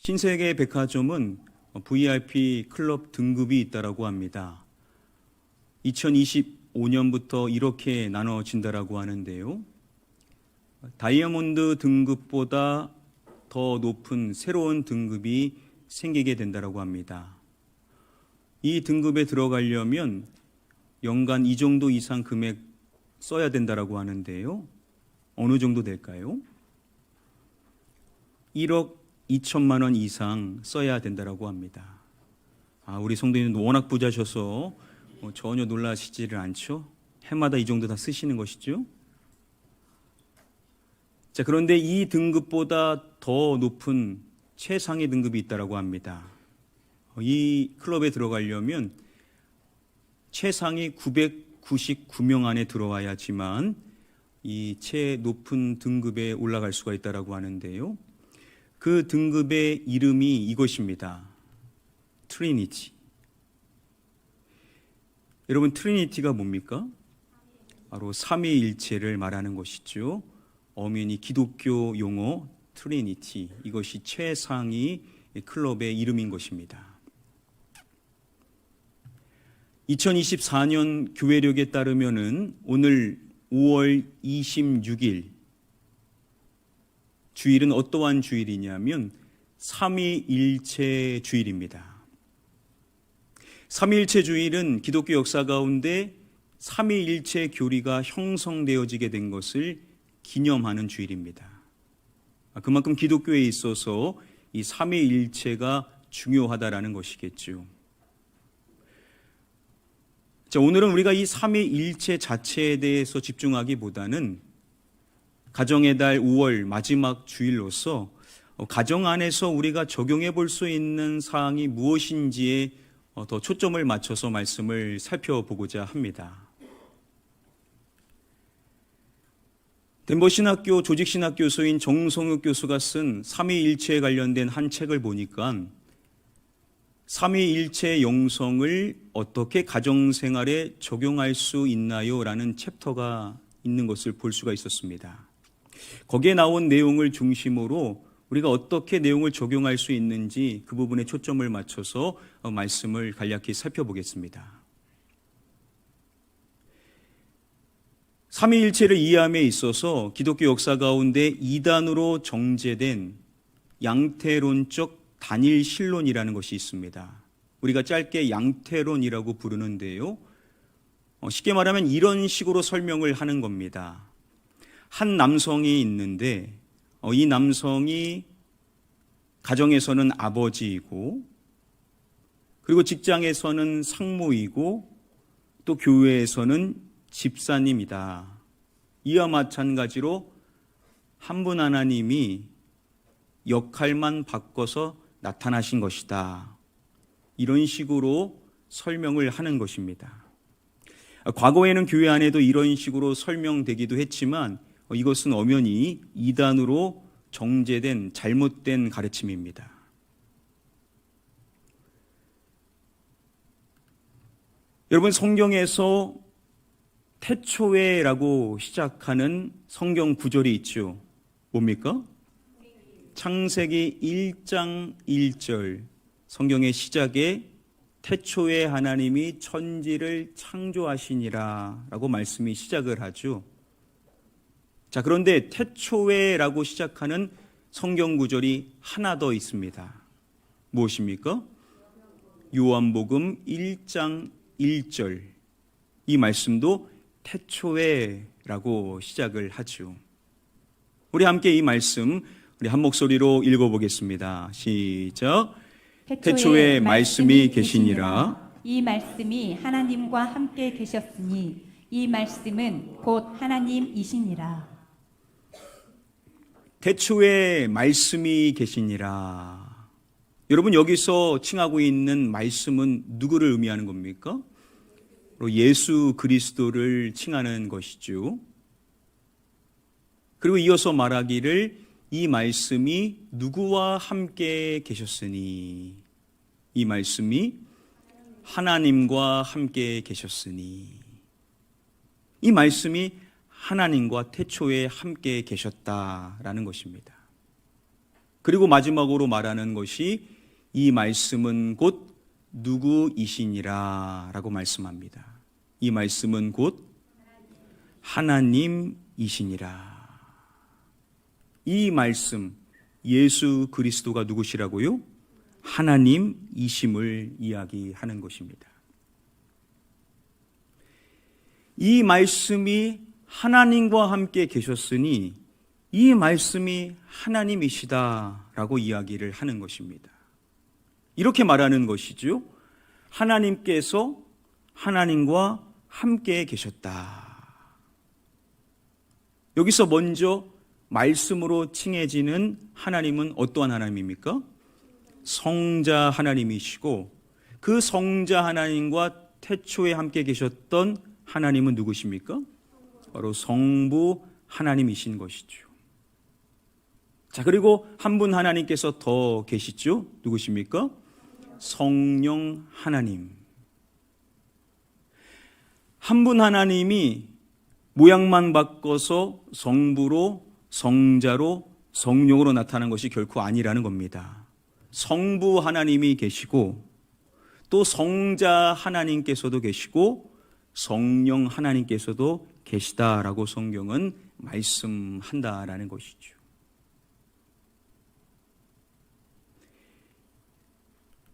신세계 백화점은 VIP 클럽 등급이 있다고 합니다. 2025년부터 이렇게 나눠진다고 하는데요. 다이아몬드 등급보다 더 높은 새로운 등급이 생기게 된다고 합니다. 이 등급에 들어가려면 연간 이 정도 이상 금액 써야 된다고 하는데요. 어느 정도 될까요? 1억 2천만 원 이상 써야 된다고 합니다. 우리 성도님은 워낙 부자셔서 전혀 놀라시지를 않죠? 해마다 이 정도 다 쓰시는 것이죠? 자, 그런데 이 등급보다 더 높은 최상위 등급이 있다고 합니다. 이 클럽에 들어가려면 최상위 999명 안에 들어와야지만 이 최높은 등급에 올라갈 수가 있다고 하는데요. 그 등급의 이름이 이것입니다. 트리니티. 여러분, 트리니티가 뭡니까? 바로 삼위일체를 말하는 것이죠. 엄연히 기독교 용어 트리니티. 이것이 최상위 클럽의 이름인 것입니다. 2024년 교회력에 따르면은 오늘 5월 26일 주일은 어떠한 주일이냐면 삼위일체 주일입니다. 삼위일체 주일은 기독교 역사 가운데 삼위일체 교리가 형성되어지게 된 것을 기념하는 주일입니다. 그만큼 기독교에 있어서 이 삼위일체가 중요하다라는 것이겠죠. 자, 오늘은 우리가 이 삼위일체 자체에 대해서 집중하기보다는 가정의 달 5월 마지막 주일로서 가정 안에서 우리가 적용해 볼 수 있는 사항이 무엇인지에 더 초점을 맞춰서 말씀을 살펴보고자 합니다. 덴버 신학교 조직신학교수인 정성욱 교수가 쓴 삼위일체에 관련된 한 책을 보니까 삼위일체 영성을 어떻게 가정생활에 적용할 수 있나요? 라는 챕터가 있는 것을 볼 수가 있었습니다. 거기에 나온 내용을 중심으로 우리가 어떻게 내용을 적용할 수 있는지 그 부분에 초점을 맞춰서 말씀을 간략히 살펴보겠습니다. 삼위일체를 이해함에 있어서 기독교 역사 가운데 이단으로 정제된 양태론적 단일신론이라는 것이 있습니다. 우리가 짧게 양태론이라고 부르는데요. 쉽게 말하면 이런 식으로 설명을 하는 겁니다. 한 남성이 있는데 이 남성이 가정에서는 아버지이고 그리고 직장에서는 상무이고 또 교회에서는 집사님이다. 이와 마찬가지로 한 분 하나님이 역할만 바꿔서 나타나신 것이다. 이런 식으로 설명을 하는 것입니다. 과거에는 교회 안에도 이런 식으로 설명되기도 했지만 이것은 엄연히 이단으로 정제된 잘못된 가르침입니다. 여러분, 성경에서 태초에라고 시작하는 성경 구절이 있죠. 뭡니까? 창세기 1장 1절 성경의 시작에 태초에 하나님이 천지를 창조하시니라 라고 말씀이 시작을 하죠. 자, 그런데 태초에라고 시작하는 성경 구절이 하나 더 있습니다. 무엇입니까? 요한복음 1장 1절 이 말씀도 태초에라고 시작을 하죠. 우리 함께 이 말씀 우리 한 목소리로 읽어보겠습니다. 시작. 태초에 말씀이 계시니라. 이 말씀이 하나님과 함께 계셨으니 이 말씀은 곧 하나님이시니라. 태초에 말씀이 계시니라. 여러분, 여기서 칭하고 있는 말씀은 누구를 의미하는 겁니까? 예수 그리스도를 칭하는 것이죠. 그리고 이어서 말하기를 이 말씀이 누구와 함께 계셨으니, 이 말씀이 하나님과 함께 계셨으니, 이 말씀이 하나님과 태초에 함께 계셨다라는 것입니다. 그리고 마지막으로 말하는 것이 이 말씀은 곧 누구이시니라 라고 말씀합니다. 이 말씀은 곧 하나님이시니라. 이 말씀, 예수 그리스도가 누구시라고요? 하나님이심을 이야기하는 것입니다. 이 말씀이 하나님과 함께 계셨으니 이 말씀이 하나님이시다라고 이야기를 하는 것입니다. 이렇게 말하는 것이죠. 하나님께서 하나님과 함께 계셨다. 여기서 먼저 말씀으로 칭해지는 하나님은 어떠한 하나님입니까? 성자 하나님이시고 그 성자 하나님과 태초에 함께 계셨던 하나님은 누구십니까? 바로 성부 하나님이신 것이죠. 자, 그리고 한 분 하나님께서 더 계시죠? 누구십니까? 성령 하나님. 한 분 하나님이 모양만 바꿔서 성부로, 성자로, 성령으로 나타나는 것이 결코 아니라는 겁니다. 성부 하나님이 계시고 또 성자 하나님께서도 계시고 성령 하나님께서도 계시다라고 성경은 말씀한다라는 것이죠.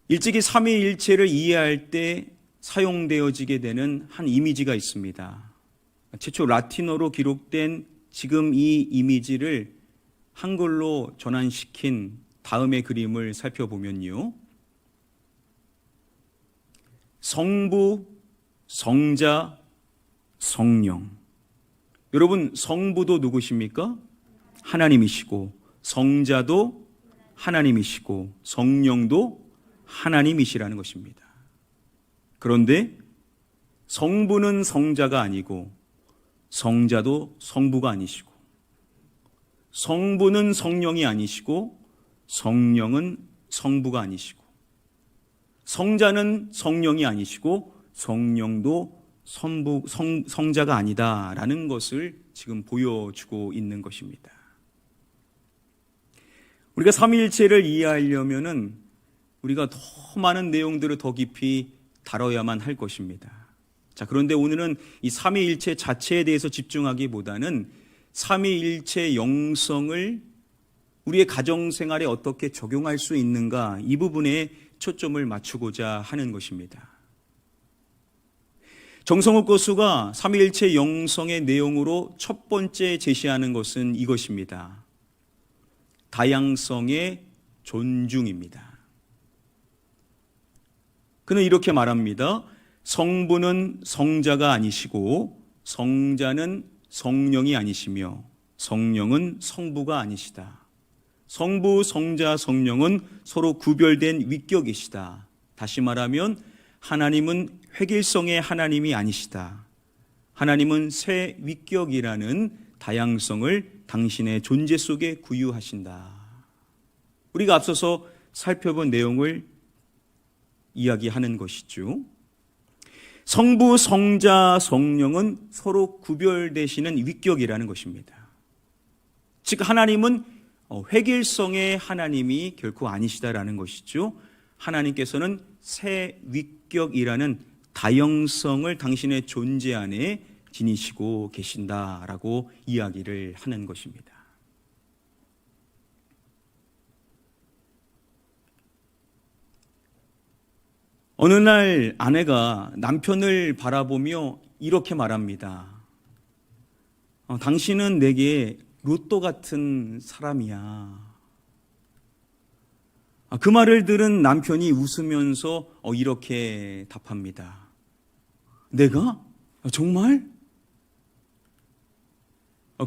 일찍이 삼위일체를 이해할 때 사용되어지게 되는 한 이미지가 있습니다. 최초 라틴어로 기록된 지금 이 이미지를 한글로 전환시킨 다음의 그림을 살펴보면요. 성부, 성자, 성령. 여러분, 성부도 누구십니까? 하나님이시고, 성자도 하나님이시고, 성령도 하나님이시라는 것입니다. 그런데 성부는 성자가 아니고 성자도 성부가 아니시고 성부는 성령이 아니시고 성령은 성부가 아니시고 성자는 성령이 아니시고 성령도 성자가 아니다라는 것을 지금 보여주고 있는 것입니다. 우리가 삼위일체를 이해하려면은 우리가 더 많은 내용들을 더 깊이 다뤄야만 할 것입니다. 자, 그런데 오늘은 이 삼위일체 자체에 대해서 집중하기보다는 삼위일체 영성을 우리의 가정생활에 어떻게 적용할 수 있는가, 이 부분에 초점을 맞추고자 하는 것입니다. 정성욱 교수가 삼위일체 영성의 내용으로 첫 번째 제시하는 것은 이것입니다. 다양성의 존중입니다. 그는 이렇게 말합니다. 성부는 성자가 아니시고 성자는 성령이 아니시며 성령은 성부가 아니시다. 성부, 성자, 성령은 서로 구별된 위격이시다. 다시 말하면 하나님은 획일성의 하나님이 아니시다. 하나님은 새 위격이라는 다양성을 당신의 존재 속에 구유하신다. 우리가 앞서서 살펴본 내용을 이야기하는 것이죠. 성부, 성자, 성령은 서로 구별되시는 위격이라는 것입니다. 즉 하나님은 획일성의 하나님이 결코 아니시다라는 것이죠. 하나님께서는 새 위격이라는 다형성을 당신의 존재 안에 지니시고 계신다라고 이야기를 하는 것입니다. 어느 날 아내가 남편을 바라보며 이렇게 말합니다. 당신은 내게 로또 같은 사람이야. 그 말을 들은 남편이 웃으면서 이렇게 답합니다. 내가? 정말?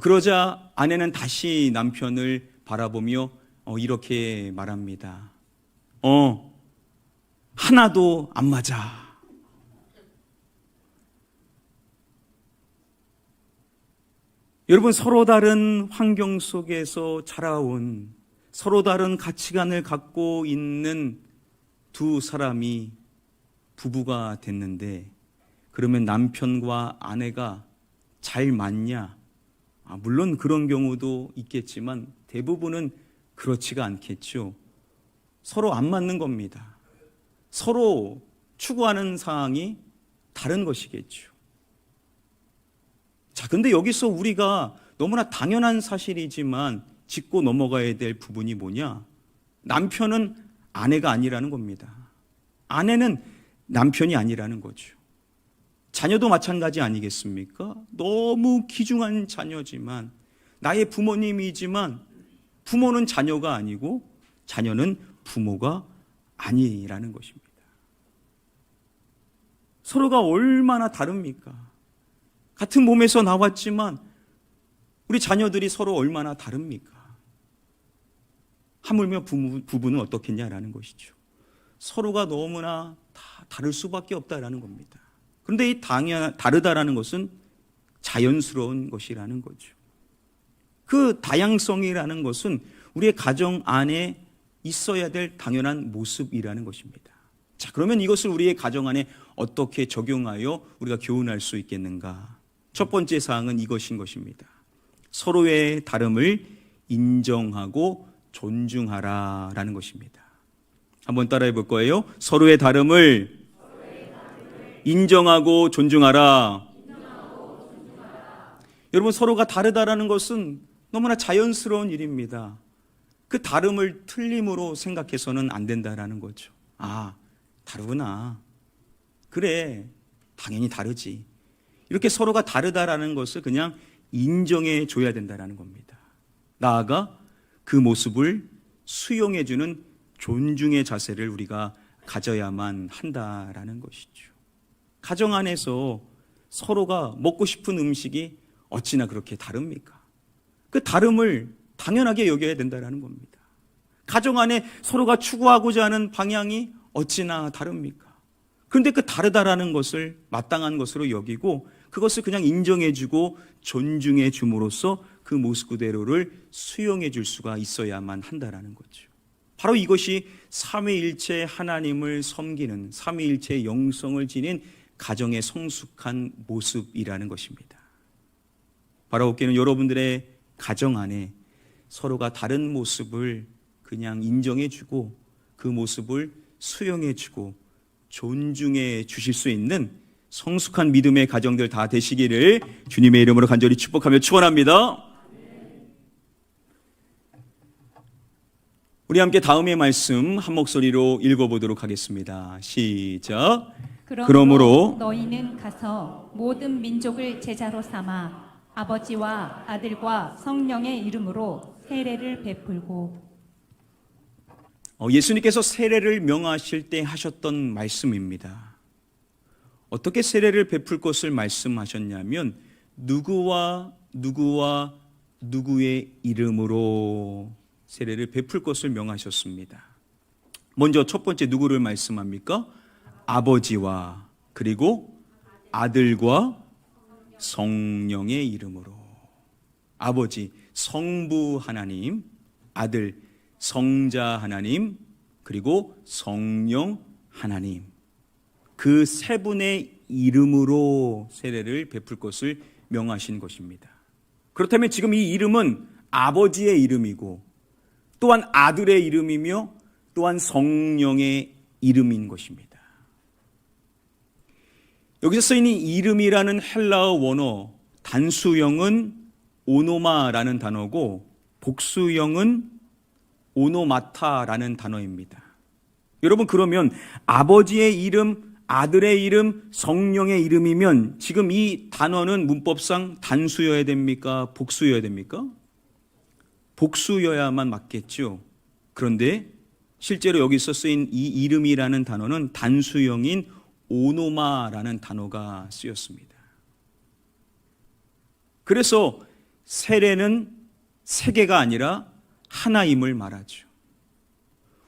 그러자 아내는 다시 남편을 바라보며 이렇게 말합니다. 하나도 안 맞아. 여러분, 서로 다른 환경 속에서 자라온, 서로 다른 가치관을 갖고 있는 두 사람이 부부가 됐는데, 그러면 남편과 아내가 잘 맞냐? 물론 그런 경우도 있겠지만 대부분은 그렇지가 않겠죠. 서로 안 맞는 겁니다. 서로 추구하는 사항이 다른 것이겠죠. 자, 근데 여기서 우리가 너무나 당연한 사실이지만 짚고 넘어가야 될 부분이 뭐냐? 남편은 아내가 아니라는 겁니다. 아내는 남편이 아니라는 거죠. 자녀도 마찬가지 아니겠습니까? 너무 귀중한 자녀지만, 나의 부모님이지만 부모는 자녀가 아니고 자녀는 부모가 아니라는 것입니다. 서로가 얼마나 다릅니까? 같은 몸에서 나왔지만 우리 자녀들이 서로 얼마나 다릅니까? 하물며 부부는 어떻겠냐라는 것이죠. 서로가 너무나 다 다를 수밖에 없다라는 겁니다. 그런데 이 다르다라는 것은 자연스러운 것이라는 거죠. 그 다양성이라는 것은 우리의 가정 안에 있어야 될 당연한 모습이라는 것입니다. 자, 그러면 이것을 우리의 가정 안에 어떻게 적용하여 우리가 교훈할 수 있겠는가? 첫 번째 사항은 이것인 것입니다. 서로의 다름을 인정하고 존중하라라는 것입니다. 한번 따라해 볼 거예요. 서로의 다름을 인정하고 존중하라. 여러분, 서로가 다르다라는 것은 너무나 자연스러운 일입니다. 그 다름을 틀림으로 생각해서는 안 된다라는 거죠. 아, 다르구나. 그래, 당연히 다르지. 이렇게 서로가 다르다라는 것을 그냥 인정해 줘야 된다라는 겁니다. 나아가 그 모습을 수용해 주는 존중의 자세를 우리가 가져야만 한다라는 것이죠. 가정 안에서 서로가 먹고 싶은 음식이 어찌나 그렇게 다릅니까? 그 다름을 당연하게 여겨야 된다는 겁니다. 가정 안에 서로가 추구하고자 하는 방향이 어찌나 다릅니까? 그런데 그 다르다라는 것을 마땅한 것으로 여기고 그것을 그냥 인정해주고 존중해 줌으로써 그 모습 그대로를 수용해 줄 수가 있어야만 한다는 거죠. 바로 이것이 삼위일체 하나님을 섬기는, 삼위일체의 영성을 지닌 가정의 성숙한 모습이라는 것입니다. 바라옵기는 여러분들의 가정 안에 서로가 다른 모습을 그냥 인정해주고 그 모습을 수용해주고 존중해 주실 수 있는 성숙한 믿음의 가정들 다 되시기를 주님의 이름으로 간절히 축복하며 축원합니다. 우리 함께 다음의 말씀 한 목소리로 읽어보도록 하겠습니다. 시작. 그러므로 너희는 가서 모든 민족을 제자로 삼아 아버지와 아들과 성령의 이름으로 세례를 베풀고. 예수님께서 세례를 명하실 때 하셨던 말씀입니다. 어떻게 세례를 베풀 것을 말씀하셨냐면 누구와 누구의 이름으로 세례를 베풀 것을 명하셨습니다. 먼저 첫 번째 누구를 말씀합니까? 아버지와 그리고 아들과 성령의 이름으로. 아버지 성부 하나님, 아들 성자 하나님, 그리고 성령 하나님, 그 세 분의 이름으로 세례를 베풀 것을 명하신 것입니다. 그렇다면 지금 이 이름은 아버지의 이름이고 또한 아들의 이름이며 또한 성령의 이름인 것입니다. 여기서 쓰인 이 이름이라는 헬라어 원어 단수형은 오노마라는 단어고 복수형은 오노마타라는 단어입니다. 여러분, 그러면 아버지의 이름, 아들의 이름, 성령의 이름이면 지금 이 단어는 문법상 단수여야 됩니까? 복수여야 됩니까? 복수여야만 맞겠죠. 그런데 실제로 여기서 쓰인 이 이름이라는 단어는 단수형인 오노마라는 단어가 쓰였습니다. 그래서 세례는 세 개가 아니라 하나임을 말하죠.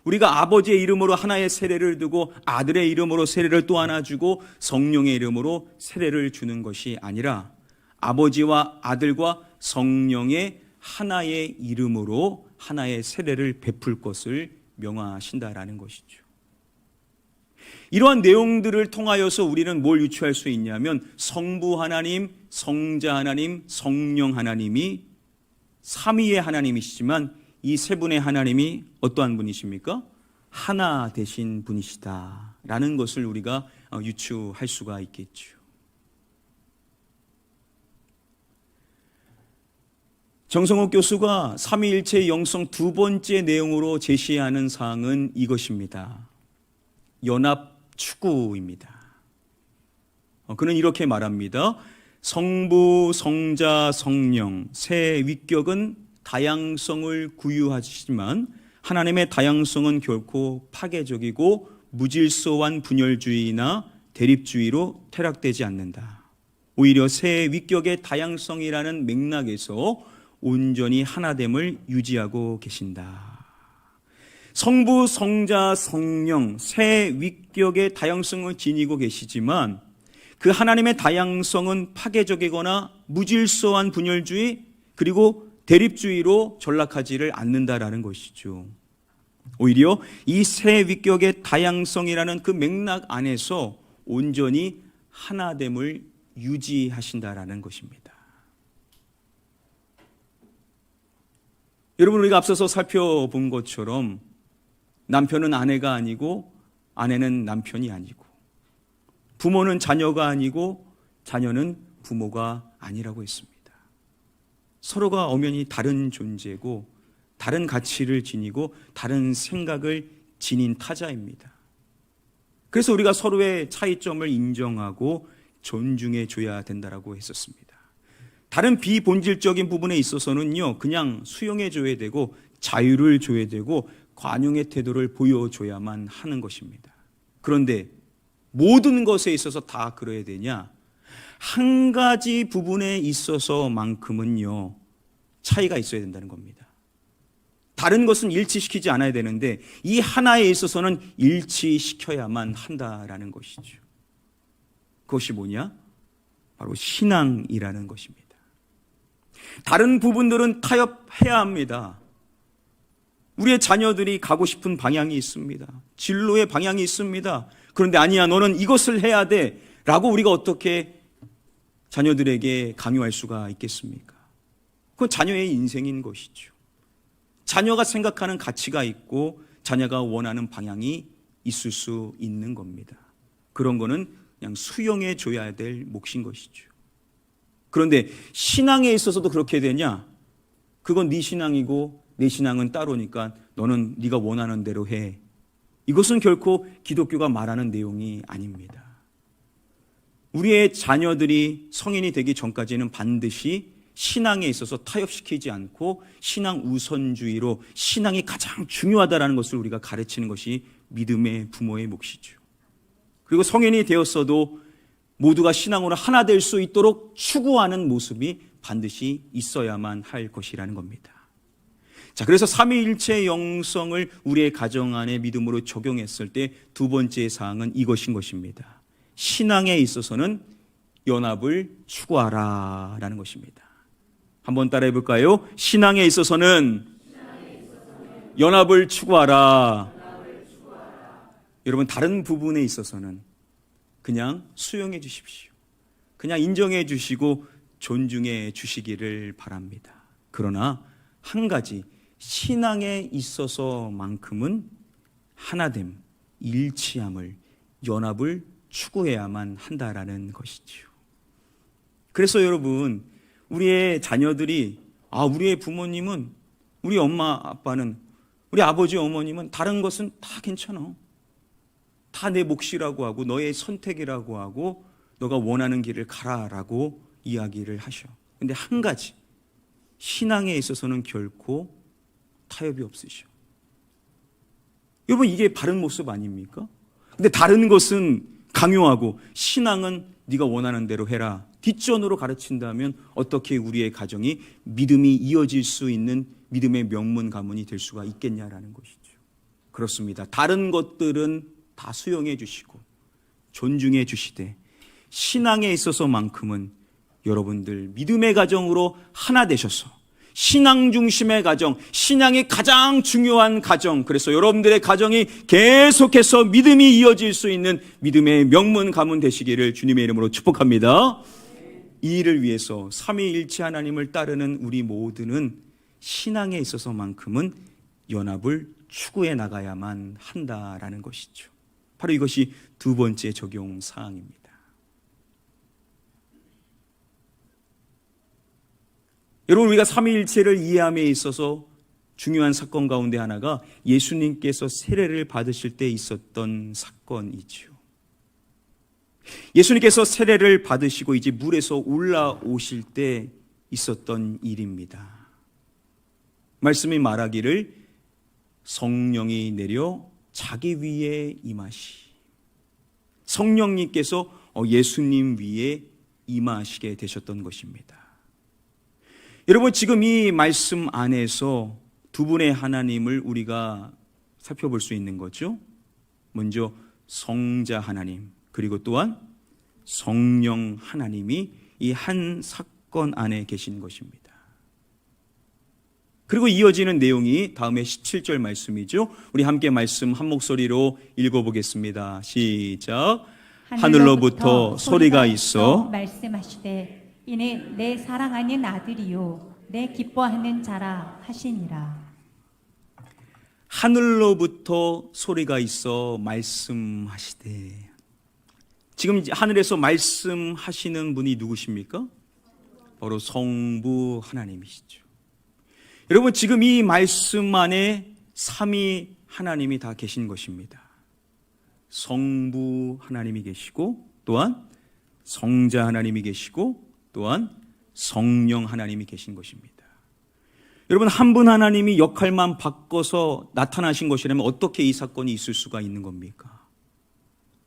우리가 아버지의 이름으로 하나의 세례를 두고 아들의 이름으로 세례를 또 하나 주고 성령의 이름으로 세례를 주는 것이 아니라 아버지와 아들과 성령의 하나의 이름으로 하나의 세례를 베풀 것을 명하신다라는 것이죠. 이러한 내용들을 통하여서 우리는 뭘 유추할 수 있냐면 성부 하나님, 성자 하나님, 성령 하나님이 삼위의 하나님이시지만 이 세 분의 하나님이 어떠한 분이십니까? 하나 되신 분이시다라는 것을 우리가 유추할 수가 있겠죠. 정성욱 교수가 삼위일체의 영성 두 번째 내용으로 제시하는 사항은 이것입니다. 연합 추구입니다. 그는 이렇게 말합니다. 성부, 성자, 성령 세 위격은 다양성을 구유하시지만 하나님의 다양성은 결코 파괴적이고 무질서한 분열주의나 대립주의로 퇴락되지 않는다. 오히려 세 위격의 다양성이라는 맥락에서 온전히 하나됨을 유지하고 계신다. 성부, 성자, 성령 세 위격의 다양성을 지니고 계시지만 그 하나님의 다양성은 파괴적이거나 무질서한 분열주의 그리고 대립주의로 전락하지를 않는다라는 것이죠. 오히려 이 세 위격의 다양성이라는 그 맥락 안에서 온전히 하나됨을 유지하신다라는 것입니다. 여러분, 우리가 앞서서 살펴본 것처럼 남편은 아내가 아니고 아내는 남편이 아니고 부모는 자녀가 아니고 자녀는 부모가 아니라고 했습니다. 서로가 엄연히 다른 존재고 다른 가치를 지니고 다른 생각을 지닌 타자입니다. 그래서 우리가 서로의 차이점을 인정하고 존중해 줘야 된다라고 했었습니다. 다른 비본질적인 부분에 있어서는요, 그냥 수용해 줘야 되고 자유를 줘야 되고 관용의 태도를 보여줘야만 하는 것입니다. 그런데 모든 것에 있어서 다 그래야 되냐? 한 가지 부분에 있어서만큼은요, 차이가 있어야 된다는 겁니다. 다른 것은 일치시키지 않아야 되는데 이 하나에 있어서는 일치시켜야만 한다라는 것이죠. 그것이 뭐냐? 바로 신앙이라는 것입니다. 다른 부분들은 타협해야 합니다. 우리의 자녀들이 가고 싶은 방향이 있습니다. 진로의 방향이 있습니다. 그런데 아니야, 너는 이것을 해야 돼 라고 우리가 어떻게 자녀들에게 강요할 수가 있겠습니까? 그건 자녀의 인생인 것이죠. 자녀가 생각하는 가치가 있고 자녀가 원하는 방향이 있을 수 있는 겁니다. 그런 거는 그냥 수용해 줘야 될 몫인 것이죠. 그런데 신앙에 있어서도 그렇게 되냐? 그건 네 신앙이고 내 신앙은 따로니까 너는 네가 원하는 대로 해. 이것은 결코 기독교가 말하는 내용이 아닙니다. 우리의 자녀들이 성인이 되기 전까지는 반드시 신앙에 있어서 타협시키지 않고 신앙 우선주의로 신앙이 가장 중요하다는 것을 우리가 가르치는 것이 믿음의 부모의 몫이죠. 그리고 성인이 되었어도 모두가 신앙으로 하나 될 수 있도록 추구하는 모습이 반드시 있어야만 할 것이라는 겁니다. 자, 그래서 삼위일체의 영성을 우리의 가정 안에 믿음으로 적용했을 때 두 번째 사항은 이것인 것입니다. 신앙에 있어서는 연합을 추구하라라는 것입니다. 한번 따라해 볼까요? 신앙에 있어서는 연합을 추구하라. 여러분, 다른 부분에 있어서는 그냥 수용해 주십시오. 그냥 인정해 주시고 존중해 주시기를 바랍니다. 그러나 한 가지, 신앙에 있어서만큼은 하나됨, 일치함을, 연합을 추구해야만 한다라는 것이죠. 그래서 여러분, 우리의 자녀들이 우리의 부모님은, 우리 엄마 아빠는, 우리 아버지 어머님은 다른 것은 다 괜찮아, 다 내 몫이라고 하고 너의 선택이라고 하고 너가 원하는 길을 가라라고 이야기를 하셔. 근데 한 가지, 신앙에 있어서는 결코 타협이 없으셔. 여러분, 이게 바른 모습 아닙니까? 근데 다른 것은 강요하고 신앙은 네가 원하는 대로 해라, 뒷전으로 가르친다면 어떻게 우리의 가정이 믿음이 이어질 수 있는 믿음의 명문 가문이 될 수가 있겠냐라는 것이죠. 그렇습니다. 다른 것들은 다 수용해 주시고 존중해 주시되 신앙에 있어서만큼은 여러분들 믿음의 가정으로 하나 되셔서 신앙 중심의 가정, 신앙이 가장 중요한 가정, 그래서 여러분들의 가정이 계속해서 믿음이 이어질 수 있는 믿음의 명문 가문 되시기를 주님의 이름으로 축복합니다. 이 일을 위해서 삼위일체 하나님을 따르는 우리 모두는 신앙에 있어서만큼은 연합을 추구해 나가야만 한다라는 것이죠. 바로 이것이 두 번째 적용 사항입니다. 여러분, 우리가 삼위일체를 이해함에 있어서 중요한 사건 가운데 하나가 예수님께서 세례를 받으실 때 있었던 사건이죠. 예수님께서 세례를 받으시고 이제 물에서 올라오실 때 있었던 일입니다. 말씀이 말하기를 성령이 내려 자기 위에 임하시. 성령님께서 예수님 위에 임하시게 되셨던 것입니다. 여러분, 지금 이 말씀 안에서 두 분의 하나님을 우리가 살펴볼 수 있는 거죠. 먼저 성자 하나님, 그리고 또한 성령 하나님이 이 한 사건 안에 계신 것입니다. 그리고 이어지는 내용이 다음에 17절 말씀이죠. 우리 함께 말씀 한 목소리로 읽어보겠습니다. 시작. 하늘로부터 소리가 있어 말씀하시되 이는 내 사랑하는 아들이요 내 기뻐하는 자라 하시니라. 하늘로부터 소리가 있어 말씀하시되, 지금 하늘에서 말씀하시는 분이 누구십니까? 바로 성부 하나님이시죠. 여러분, 지금 이 말씀 안에 삼위 하나님이 다 계신 것입니다. 성부 하나님이 계시고, 또한 성자 하나님이 계시고, 또한 성령 하나님이 계신 것입니다. 여러분, 한 분 하나님이 역할만 바꿔서 나타나신 것이라면 어떻게 이 사건이 있을 수가 있는 겁니까?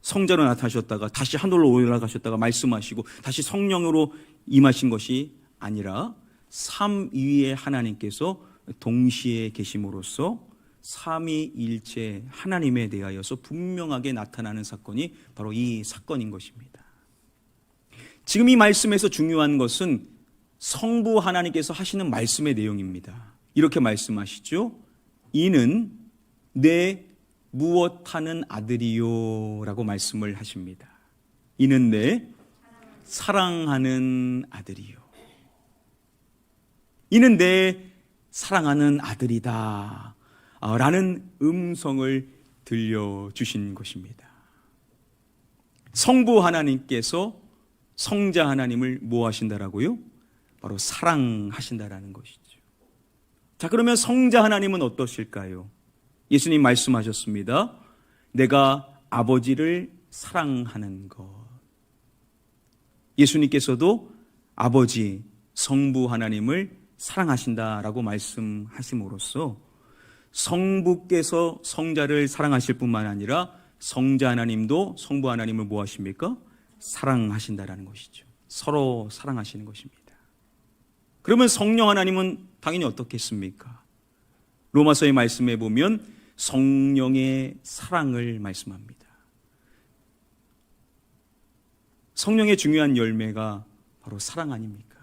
성자로 나타나셨다가 다시 하늘로 올라가셨다가 말씀하시고 다시 성령으로 임하신 것이 아니라 삼위의 하나님께서 동시에 계심으로써 삼위일체 하나님에 대하여서 분명하게 나타나는 사건이 바로 이 사건인 것입니다. 지금 이 말씀에서 중요한 것은 성부 하나님께서 하시는 말씀의 내용입니다. 이렇게 말씀하시죠. 이는 내 무엇하는 아들이요 라고 말씀을 하십니다. 이는 내 사랑하는 아들이요. 이는 내 사랑하는 아들이다 라는 음성을 들려주신 것입니다. 성부 하나님께서 성자 하나님을 뭐 하신다라고요? 바로 사랑하신다라는 것이죠. 자, 그러면 성자 하나님은 어떠실까요? 예수님 말씀하셨습니다. 내가 아버지를 사랑하는 것. 예수님께서도 아버지, 성부 하나님을 사랑하신다라고 말씀하심으로써 성부께서 성자를 사랑하실 뿐만 아니라 성자 하나님도 성부 하나님을 뭐 하십니까? 사랑하신다라는 것이죠. 서로 사랑하시는 것입니다. 그러면 성령 하나님은 당연히 어떻겠습니까? 로마서의 말씀에 보면 성령의 사랑을 말씀합니다. 성령의 중요한 열매가 바로 사랑 아닙니까?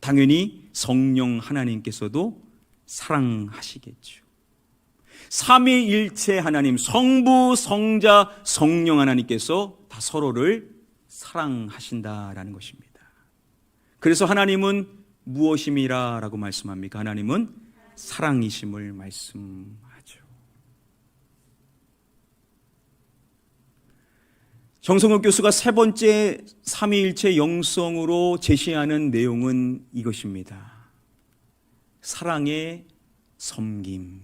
당연히 성령 하나님께서도 사랑하시겠죠. 삼위일체 하나님, 성부, 성자, 성령 하나님께서 다 서로를 사랑하신다라는 것입니다. 그래서 하나님은 무엇임이라 라고 말씀합니까? 하나님은 사랑이심을 말씀하죠. 정성욱 교수가 세 번째 삼위일체 영성으로 제시하는 내용은 이것입니다. 사랑의 섬김.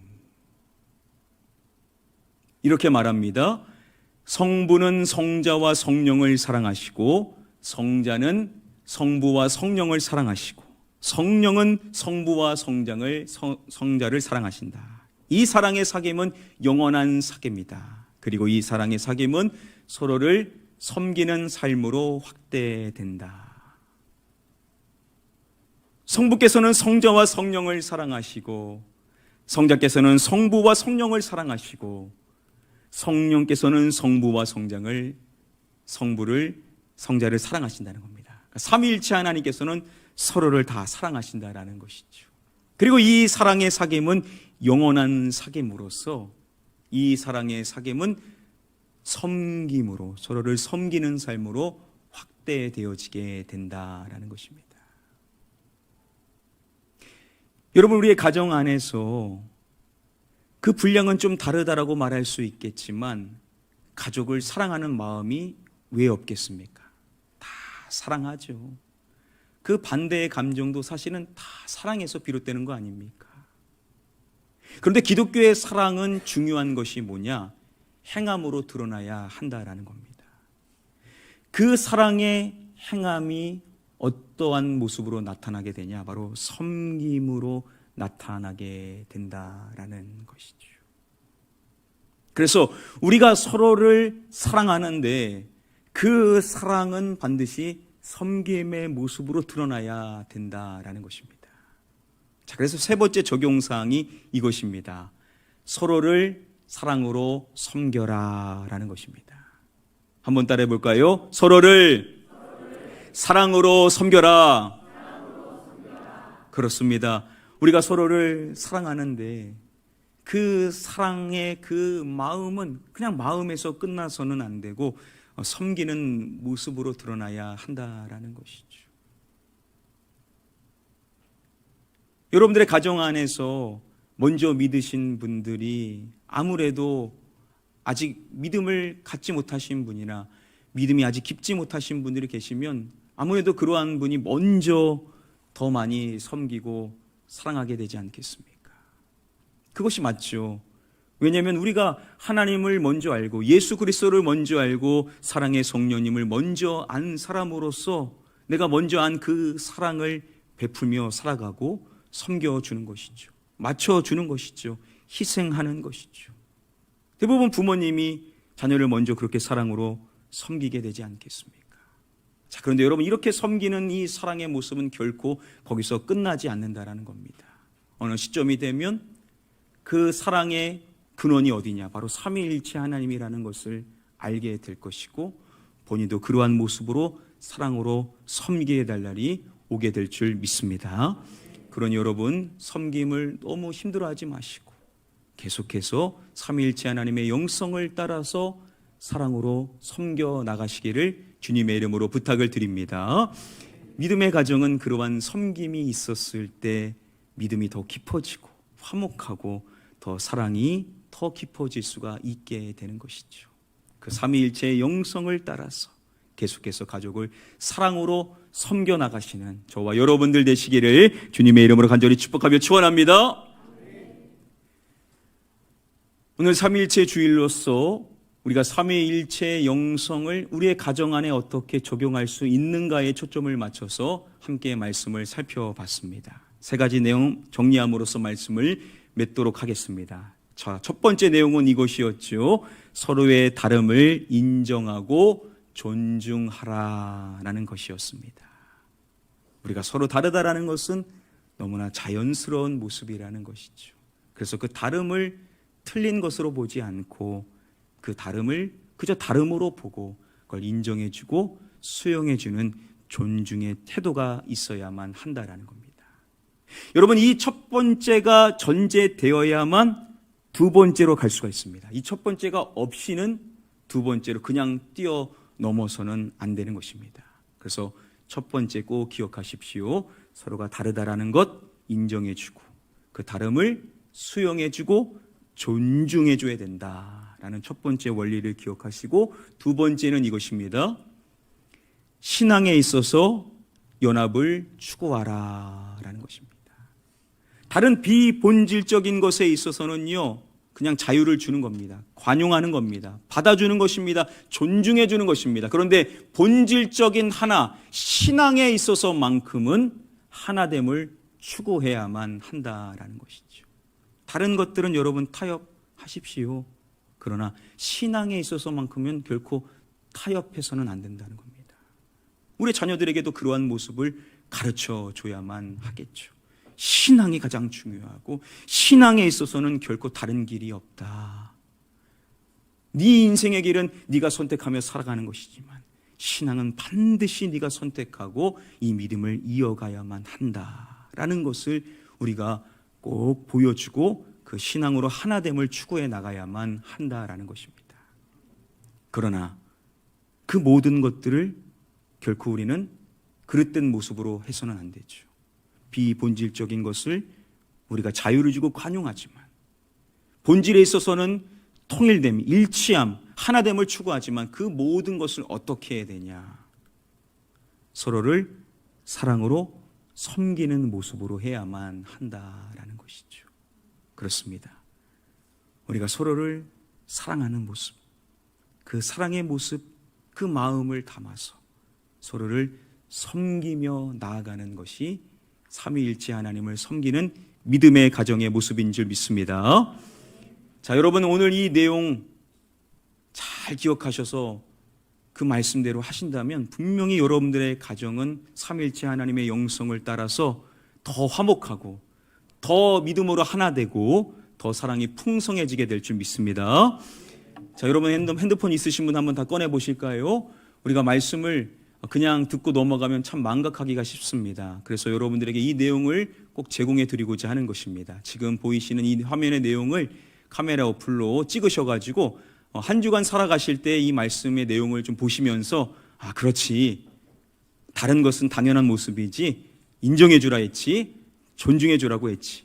이렇게 말합니다. 성부는 성자와 성령을 사랑하시고 성자는 성부와 성령을 사랑하시고 성령은 성부와 성자를 사랑하신다. 이 사랑의 사귐은 영원한 사귐입니다. 그리고 이 사랑의 사귐은 서로를 섬기는 삶으로 확대된다. 성부께서는 성자와 성령을 사랑하시고 성자께서는 성부와 성령을 사랑하시고 성령께서는 성부와 성자를 사랑하신다는 겁니다. 그러니까 삼위일체 하나님께서는 서로를 다 사랑하신다라는 것이죠. 그리고 이 사랑의 사귐은 영원한 사귐으로서 이 사랑의 사귐은 섬김으로 서로를 섬기는 삶으로 확대되어지게 된다라는 것입니다. 여러분, 우리의 가정 안에서 그 분량은 좀 다르다라고 말할 수 있겠지만 가족을 사랑하는 마음이 왜 없겠습니까? 다 사랑하죠. 그 반대의 감정도 사실은 다 사랑에서 비롯되는 거 아닙니까? 그런데 기독교의 사랑은 중요한 것이 뭐냐? 행함으로 드러나야 한다라는 겁니다. 그 사랑의 행함이 어떠한 모습으로 나타나게 되냐? 바로 섬김으로 나타나게 된다라는 것이죠. 그래서 우리가 서로를 사랑하는데 그 사랑은 반드시 섬김의 모습으로 드러나야 된다라는 것입니다. 자, 그래서 세 번째 적용사항이 이것입니다. 서로를 사랑으로 섬겨라라는 것입니다. 한번 따라해 볼까요? 서로를 사랑으로 섬겨라. 그렇습니다. 우리가 서로를 사랑하는데 그 사랑의 그 마음은 그냥 마음에서 끝나서는 안 되고 섬기는 모습으로 드러나야 한다라는 것이죠. 여러분들의 가정 안에서 먼저 믿으신 분들이 아무래도 아직 믿음을 갖지 못하신 분이나 믿음이 아직 깊지 못하신 분들이 계시면 아무래도 그러한 분이 먼저 더 많이 섬기고 사랑하게 되지 않겠습니까? 그것이 맞죠. 왜냐하면 우리가 하나님을 먼저 알고 예수 그리스도를 먼저 알고 사랑의 성령님을 먼저 안 사람으로서 내가 먼저 안 그 사랑을 베풀며 살아가고 섬겨주는 것이죠. 맞춰주는 것이죠. 희생하는 것이죠. 대부분 부모님이 자녀를 먼저 그렇게 사랑으로 섬기게 되지 않겠습니까? 자, 그런데 여러분, 이렇게 섬기는 이 사랑의 모습은 결코 거기서 끝나지 않는다라는 겁니다. 어느 시점이 되면 그 사랑의 근원이 어디냐? 바로 삼위일체 하나님이라는 것을 알게 될 것이고 본인도 그러한 모습으로 사랑으로 섬기게 될 날이 오게 될 줄 믿습니다. 그러니 여러분, 섬김을 너무 힘들어하지 마시고 계속해서 삼위일체 하나님의 영성을 따라서 사랑으로 섬겨 나가시기를 주님의 이름으로 부탁을 드립니다. 믿음의 가정은 그러한 섬김이 있었을 때 믿음이 더 깊어지고 화목하고 더 사랑이 더 깊어질 수가 있게 되는 것이죠. 그 삼위일체의 영성을 따라서 계속해서 가족을 사랑으로 섬겨 나가시는 저와 여러분들 되시기를 주님의 이름으로 간절히 축복하며 축원합니다. 오늘 삼위일체 주일로서 우리가 삼위일체의 영성을 우리의 가정 안에 어떻게 적용할 수 있는가에 초점을 맞춰서 함께 말씀을 살펴봤습니다. 세 가지 내용 정리함으로써 말씀을 맺도록 하겠습니다. 자, 첫 번째 내용은 이것이었죠. 서로의 다름을 인정하고 존중하라라는 것이었습니다. 우리가 서로 다르다라는 것은 너무나 자연스러운 모습이라는 것이죠. 그래서 그 다름을 틀린 것으로 보지 않고 그 다름을 그저 다름으로 보고 그걸 인정해주고 수용해주는 존중의 태도가 있어야만 한다라는 겁니다. 여러분, 이 첫 번째가 전제되어야만 두 번째로 갈 수가 있습니다. 이 첫 번째가 없이는 두 번째로 그냥 뛰어넘어서는 안 되는 것입니다. 그래서 첫 번째 꼭 기억하십시오. 서로가 다르다라는 것 인정해주고 그 다름을 수용해주고 존중해줘야 된다라는 첫 번째 원리를 기억하시고, 두 번째는 이것입니다. 신앙에 있어서 연합을 추구하라라는 것입니다. 다른 비본질적인 것에 있어서는요, 그냥 자유를 주는 겁니다. 관용하는 겁니다. 받아주는 것입니다. 존중해 주는 것입니다. 그런데 본질적인 하나, 신앙에 있어서만큼은 하나됨을 추구해야만 한다라는 것이죠. 다른 것들은 여러분 타협하십시오. 그러나 신앙에 있어서만큼은 결코 타협해서는 안 된다는 겁니다. 우리 자녀들에게도 그러한 모습을 가르쳐 줘야만 하겠죠. 신앙이 가장 중요하고 신앙에 있어서는 결코 다른 길이 없다. 네 인생의 길은 네가 선택하며 살아가는 것이지만 신앙은 반드시 네가 선택하고 이 믿음을 이어가야만 한다라는 것을 우리가 꼭 보여주고 그 신앙으로 하나됨을 추구해 나가야만 한다라는 것입니다. 그러나 그 모든 것들을 결코 우리는 그릇된 모습으로 해서는 안 되죠. 비본질적인 것을 우리가 자유를 주고 관용하지만 본질에 있어서는 통일됨, 일치함, 하나됨을 추구하지만 그 모든 것을 어떻게 해야 되냐? 서로를 사랑으로 섬기는 모습으로 해야만 한다라는 것이죠. 그렇습니다. 우리가 서로를 사랑하는 모습, 그 사랑의 모습, 그 마음을 담아서 서로를 섬기며 나아가는 것이 삼위일체 하나님을 섬기는 믿음의 가정의 모습인 줄 믿습니다. 자, 여러분 오늘 이 내용 잘 기억하셔서 그 말씀대로 하신다면 분명히 여러분들의 가정은 삼위일체 하나님의 영성을 따라서 더 화목하고 더 믿음으로 하나 되고 더 사랑이 풍성해지게 될 줄 믿습니다. 자, 여러분 핸드폰 있으신 분 한번 다 꺼내 보실까요? 우리가 말씀을 그냥 듣고 넘어가면 참 망각하기가 쉽습니다. 그래서 여러분들에게 이 내용을 꼭 제공해 드리고자 하는 것입니다. 지금 보이시는 이 화면의 내용을 카메라 어플로 찍으셔가지고 한 주간 살아가실 때 이 말씀의 내용을 좀 보시면서 아, 그렇지, 다른 것은 당연한 모습이지, 인정해 주라 했지, 존중해 주라고 했지,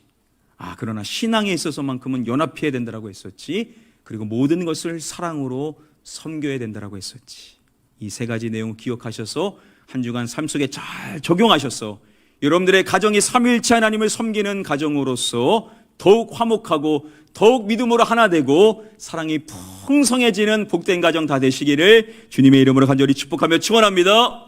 아, 그러나 신앙에 있어서만큼은 연합해야 된다라고 했었지, 그리고 모든 것을 사랑으로 섬겨야 된다라고 했었지. 이 세 가지 내용을 기억하셔서 한 주간 삶 속에 잘 적용하셔서 여러분들의 가정이 삼위일체 하나님을 섬기는 가정으로서 더욱 화목하고 더욱 믿음으로 하나 되고 사랑이 풍성해지는 복된 가정 다 되시기를 주님의 이름으로 간절히 축복하며 축원합니다.